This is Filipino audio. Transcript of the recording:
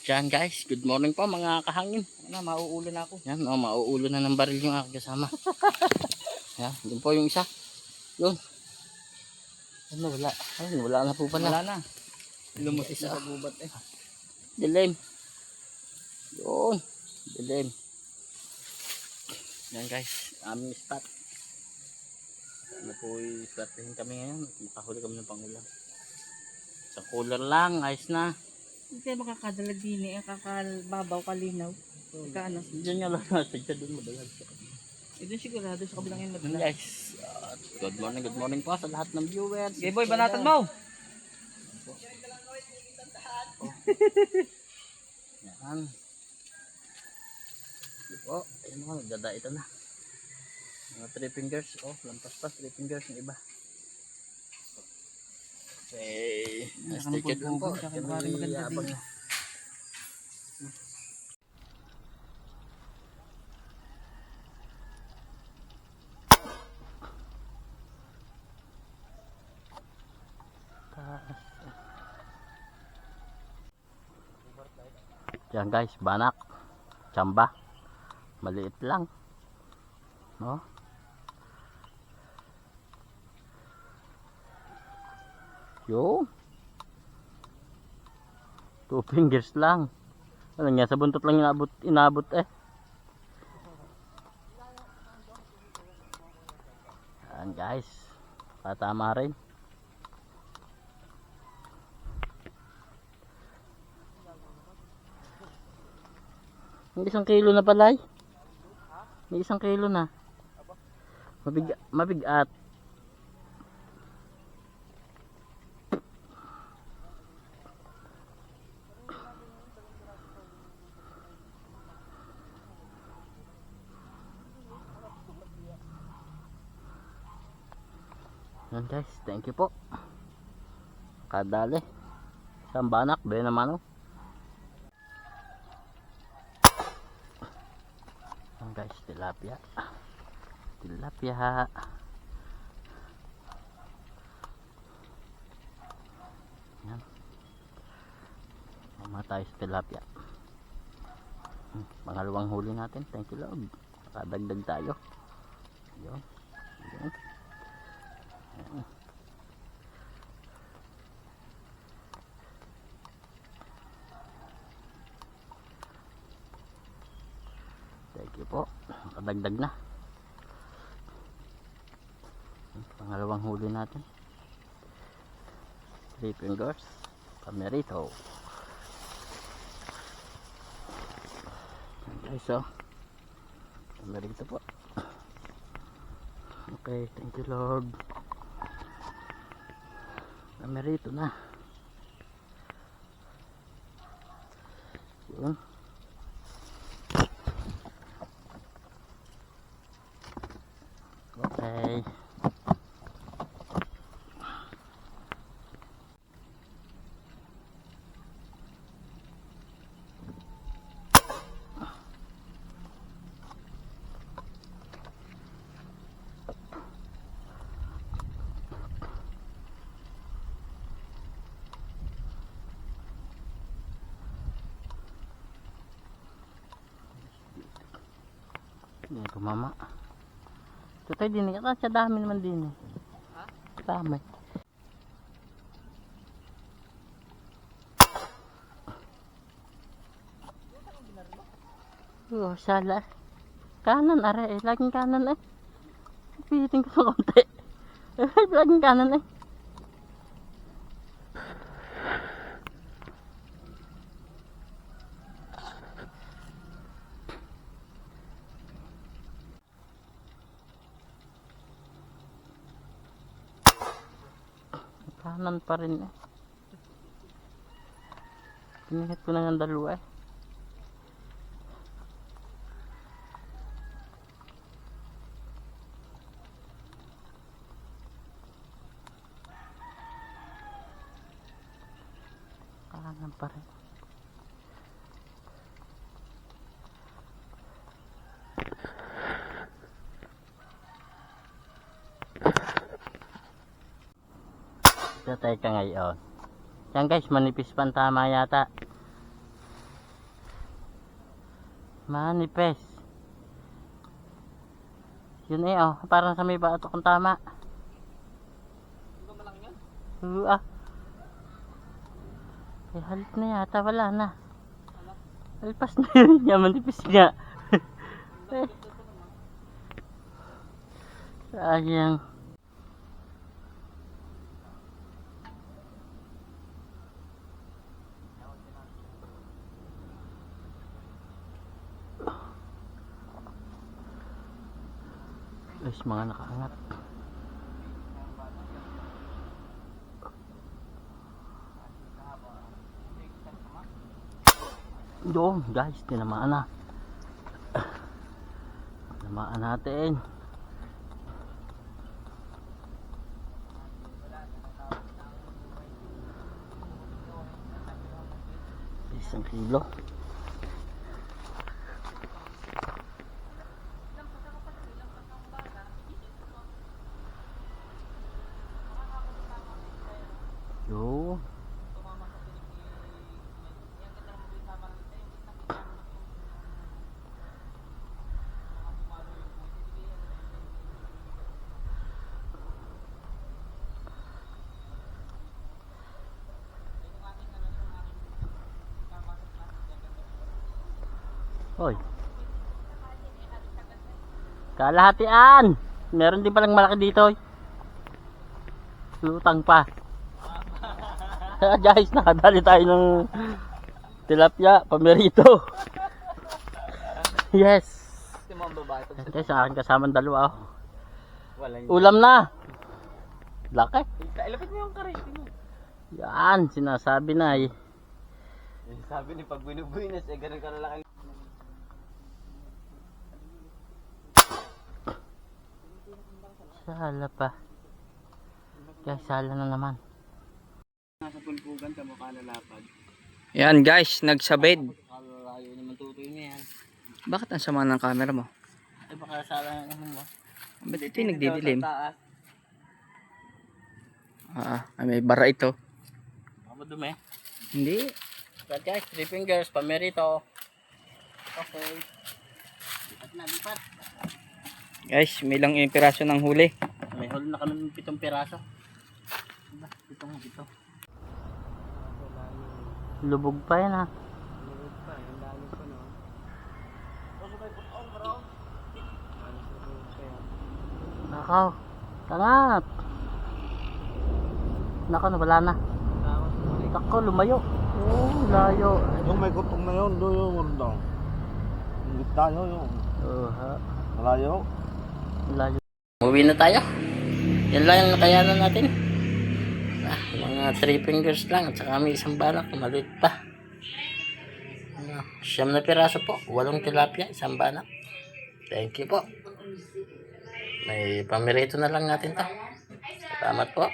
Yan guys, good morning po mga kahangin. Ano, mauulo na ako. Yan, mauulo na ng baril yung aking kasama. Yan, yun po yung isa. Yun. Ano, wala. Ayun, wala na po pala. Wala na. Lumusis Isa. na sa gubat eh. Dilim. Yun. Dilim. Yan guys, aming spot. Ano po, iswertehin kami ngayon. Makahuli kami ng pangulam. Sa cooler lang, ayos na. Hindi tayo makakadala din eh. Kakababaw, kalinaw. Ano? Diyan nga lang natin siya doon madalag. Doon sigurado sa kabilang yung Yan madala. guys, good morning po sa lahat ng viewers. Okay boy, banatan mo! Yan. Sige po, ayun mo, nagdada ito na. Mga 3 fingers, oh, lampas pa, 3 fingers yung iba. Okay, stay tuned lang po. Kami abang na. Yan guys, banak, tsamba, maliit lang, no? Yo, 2 fingers lang. Ano nga, sa buntot lang inabot eh. Yan guys, patama rin. May 1 kilo na pala eh. May 1 kilo na. Mabigat. Yan guys, thank you po. Kadali. Isang banak, be naman oh. Yan guys, tilapia. Tilapia. Yan. Mama tayo sa tilapia. Pangalawang huli natin. Thank you Lord. Nakadagdag tayo. Yun. Yun. Yan. Thank you po. Nakadagdag na. Pangalawang huli natin. 3 fingers. Camerito. Okay, so Camerito po. Okay, thank you Lord. Camerito na. Yun. Okay. Dito mama. Ito tayo din. Sa dami naman din eh. Ha? Dami. Oh, sala. Kanan are eh. Laging kanan eh. Pihitin ko sa konti. Laging kanan eh. Kanan pa rin eh. Pinihit ko na ng dalawa eh. Kanan pa rin. Tatay ka ngayon. Yan guys, manipis pan tama yata. Manipes. Yun eh, oh. Parang sa may bato kung tama. Ah. Eh, halit na yata. Wala na. Alpas na yun. Yaman tipis nga. Eh. Sayang. Guys, mga nakaangat. Doon guys, tinamaan na. Tinamaan natin. Isang kilo. Yo. Hoy. Kalahatian. Meron din palang malaki dito. Lutang pa. Guys, nakadali tayo ng tilapia, pamerito. Yes. Ito sa akin kasamang dalawa. Ulam na. Laki. Ilapit mo yung karete mo. Yan, sinasabi na eh. Sabi ni pag binubuinas, eh ganun ka na lang. Sala pa. Guys, sala na naman. Nasa pulpugan ka mukha lalapad. Yan guys, nagsabed. Layo naman tutoy mo yan. Bakit ang sama ng camera mo? Ay baka sala na naman mo. Ba't ito yung nagdidilim? Taas. May bara ito. Baka madumi. Hindi. But guys, 3 fingers, pamerito. Okay. Lipat na, lipat. Guys, may lang yung piraso ng huli. May huli na kami ng 7 piraso. Diba? 7 nga dito. Lubog pa yan ha. Nakaw. Tangat. Nakaw, wala na. Nakaw, lumayo. Oh, layo. Yung may kutong na yun, doon yung daw. Yung gitna yun, yung Ha. malayo. Layo. Uwi na tayo. Yan lang yung nakayanan natin. Mga 3 fingers lang. At saka may isang banak. Maliit pa. 9 na piraso po. 8 tilapia. Isang banak. Thank you po. May pamirito na lang natin to. Salamat po.